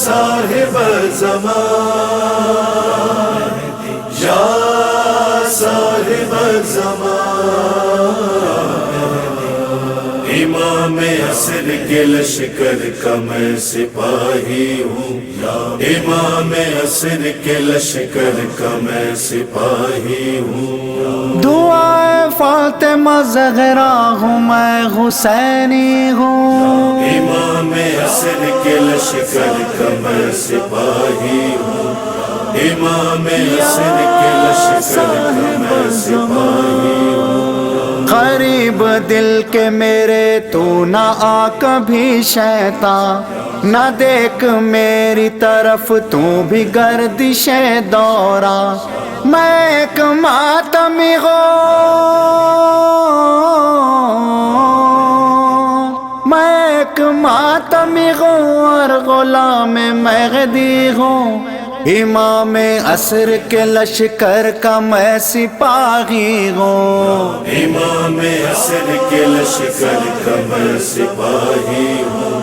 صاحب زمان، یا صاحب زمان، امام عصر کے لشکر کا میں سپاہی ہوں، امام عصر کے لشکر کا میں سپاہی ہوں۔ دعائے فاطمہ زہرا ہوں میں حسینی ہوں، امام عصر کے لشکر کا میں سپاہی ہوں، امام عصر کے لشکر کا میں سپاہی ہوں۔ غریب دل کے میرے تو نہ آ کبھی شیطان، نہ دیکھ میری طرف تو بھی گردش دورہ، میں ایک ماتمی میں ایک ماتمی ہوں اور غلام مہدی ہوں، امام عصر کے لشکر کا میں سپاہی ہوں، امام عصر کے لشکر کا میں سپاہی ہوں،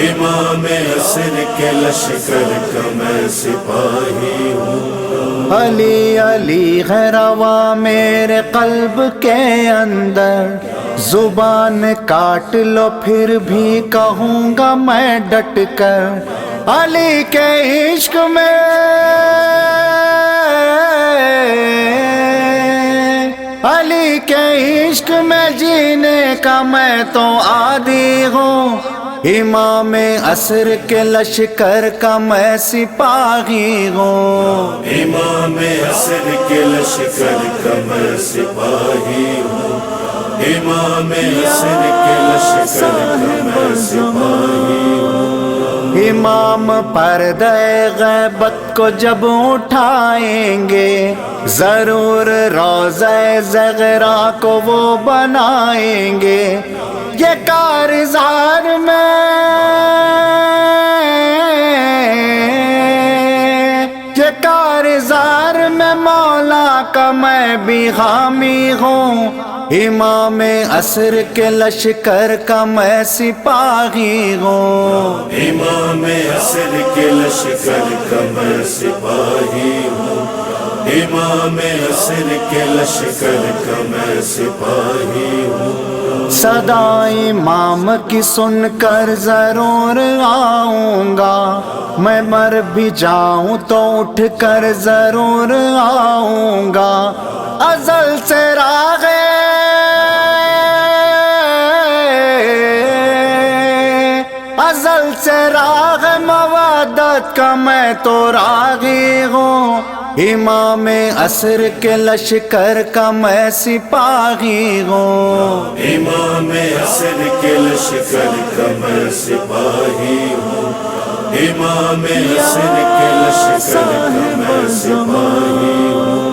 امام عصر کے لشکر کا میں سپاہی ہوں۔ علی علی ہے روا میرے قلب کے اندر، زبان کاٹ لو پھر بھی کہوں گا میں ڈٹ کر، علی کے عشق میں، علی کے عشق میں جینے کا میں تو عادی ہوں، امام عصر کے لشکر کا میں سپاہی ہوں، امام عصر کے لشکر کا میں سپاہی ہوں، امام عصر کے لشکر کا میں سپاہی ہوں۔ امام پردہ غیبت کو جب اٹھائیں گے، ضرور روضہ زغرا کو وہ بنائیں گے، یہ کارزار میں، یہ کارزار میں مولا کا میں بھی حامی ہوں، امام عصر کے لشکر کا میں سپاہی ہوں، امام عصر کے لشکر کا میں سپاہی ہوں، امام عصر کے لشکر کا میں سپاہی ہوں۔ صدا امام کی سن کر ضرور آؤں گا، میں مر بھی جاؤں تو اٹھ کر ضرور آؤں گا، ازل سے راغ ازل سے راغ مودت کا میں تو راغی ہوں، امام عصر کے لشکر کا میں سپاہی ہوں، امام عصر کے لشکر کا میں سپاہی ہوں، امام عصر کے لشکر کا میں سپاہی ہوں۔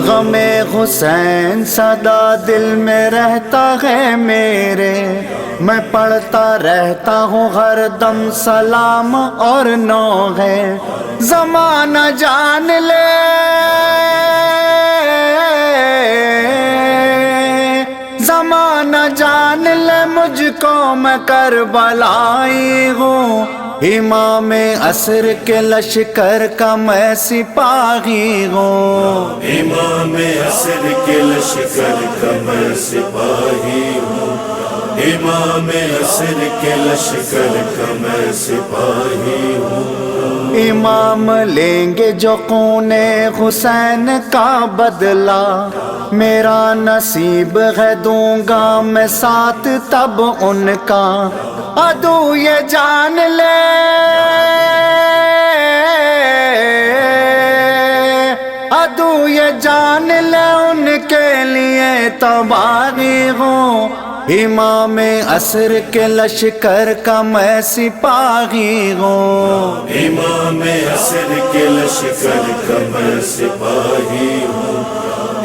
غم حسین سدا دل میں رہتا ہے میرے، میں پڑھتا رہتا ہوں ہر دم سلام اور نوحے، زمانہ جان لے، زمانہ جان لے مجھ کو میں کربلائی ہوں، امام عصر کے لشکر کا میں سپاہی ہوں، امام عصر کے لشکر کا میں سپاہی ہوں، امام عصر کے لشکر کا میں سپاہی ہوں۔ امام لیں گے جو خون حسین کا بدلہ، میرا نصیب ہے دوں گا میں ساتھ تب ان کا، عدو یہ جان لے، عدو یہ جان لے ان کے لیے تباہی ہوں، امام عصر کے لشکر کا میں سپاہی ہوں، امام عصر کے لشکر کا میں سپاہی ہوں،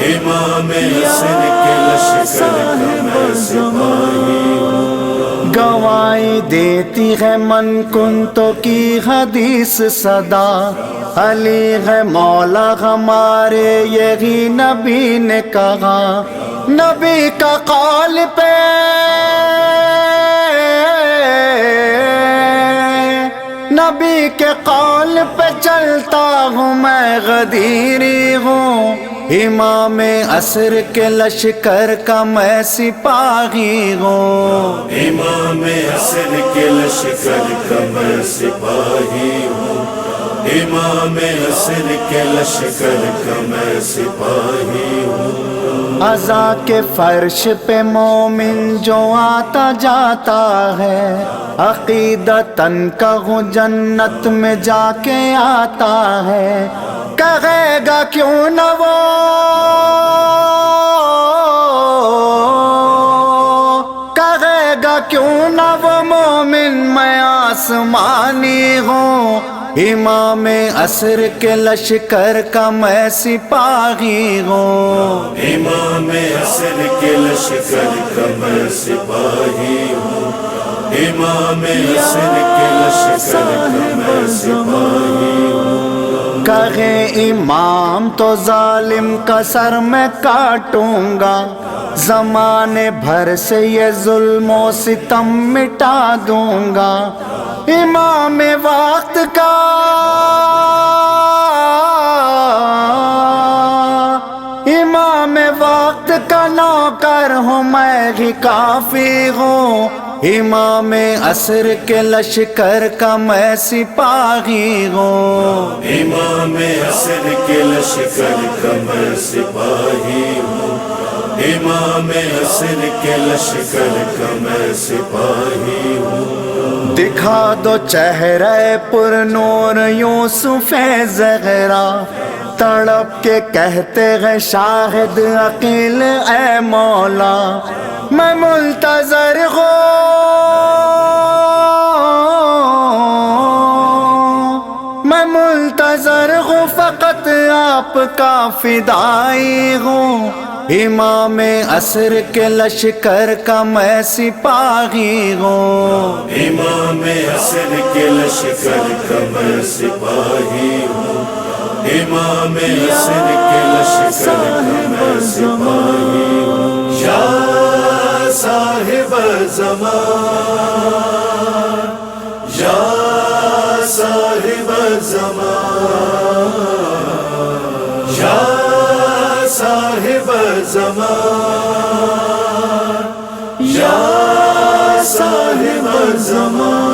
امام عصر کے لشکر کا میں سپاہی ہوں۔ گواہی دیتی ہے من کنتو کی حدیث صدا، علی ہے مولا ہمارے یہی نبی نے کہا، نبی کا قول پہ نبی کے قول پہ چلتا ہوں میں غدیری ہوں، امام عصر کے لشکر کا میں سپاہی ہوں، امام عصر کے لشکر کا میں سپاہی ہوں، امام عصر کے لشکر کا میں سپاہی ہوں۔ عزا کے فرش پہ مومن جو آتا جاتا ہے، عقیدتاً کہوں جنت میں جا کے آتا ہے، کہے گا کیوں نہ وہ کہے گا کیوں نہ وہ مومن میں آسمانی ہوں، امام عصر کے لشکر کا میں سپاہی ہوں، امام عصر کے لشکر کا میں سپاہی ہوں، امام عصر کے لشکر کا میں سپاہی ہوں۔ کہے امام تو ظالم کا سر میں کاٹوں گا، زمانے بھر سے یہ ظلم و ستم مٹا دوں گا، امام وقت کا امام وقت کا نوکر ہوں میں ہی کافی ہوں، امام عصر کے لشکر کا میں سپاہی ہوں، امام عصر کے لشکر کا میں سپاہی ہوں، امام عصر کے لشکر کا میں سپاہی ہوں۔ دکھا دو چہرہ پر نور یوسف زہرا، تڑپ کے کہتے ہیں شاہد عقیل اے مولا، میں منتظر میں منتظر ہوں فقط آپ کا فدائی ہوں، امام عصر کے لشکر کا میں سپاہی ہوں، امام عصر کے لشکر کا میں سپاہی ہوں، امام عصر کے لشکر کا میں سپاہی ہوں۔ یا صاحب زمان، یا صاحب زمان، یا صاحب زمان، یا صاحب زمان۔